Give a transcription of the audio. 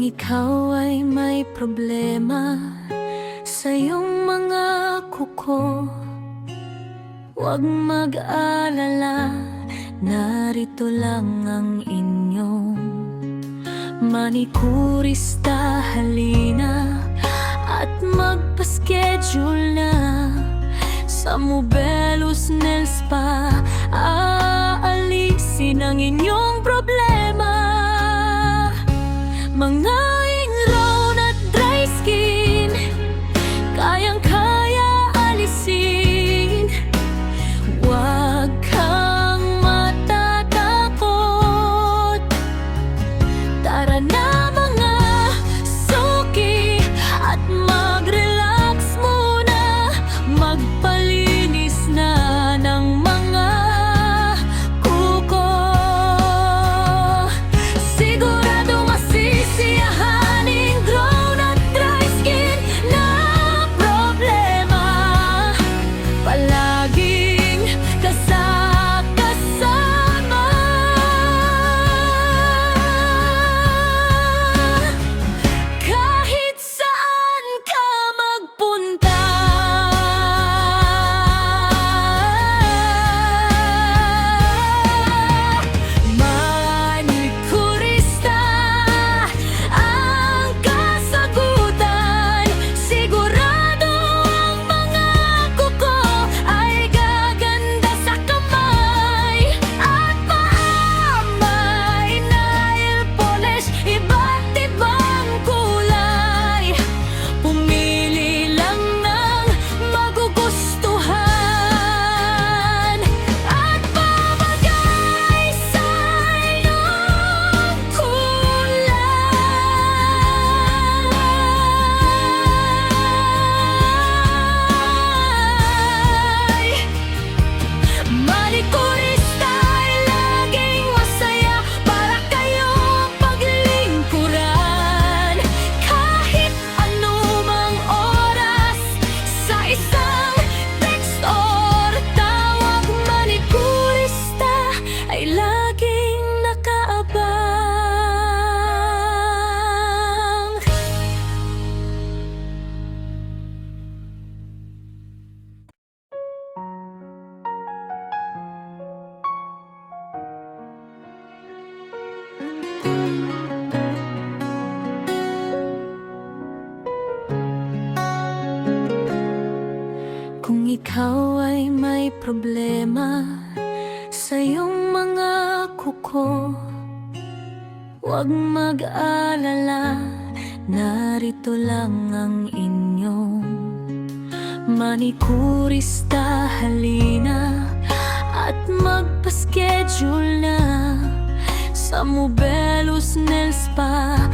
ikaw ay may problema sa iyong mga kuko, huwag mag-alala, narito lang ang inyong manikurista. Halina at magpa-schedule na sa Mobelos Nail Spa. Aalisin ang inyong problema, mga ingrown at dry skin, kayang-kaya alisin. Huwag kang matatakot, tara na mga suki at mag-relax muna, magpalinis na ng mga kuko. Sigurado masisiyahan ingrown at dry skin na problema, palaging kasama. Kahit saan ka magpunta, manikurista ang kasagutan. Sigurado ang mga kuko ay gaganda sa kamay at paa. May nail polish, iba't ibang kulay, pumili lang ng magugustuhan at babagay sa iyong kulay. Manikurista ay laging masaya para kayong paglingkuran, kahit anumang oras, sa isang text or tawag. Manikurista ay laging nakaabang. Kung ikaw ay may problema sa iyong mga kuko, huwag mag-alala, narito lang ang inyong manikurista. Halina at magpa-schedule na sa Mobelos Nail Spa.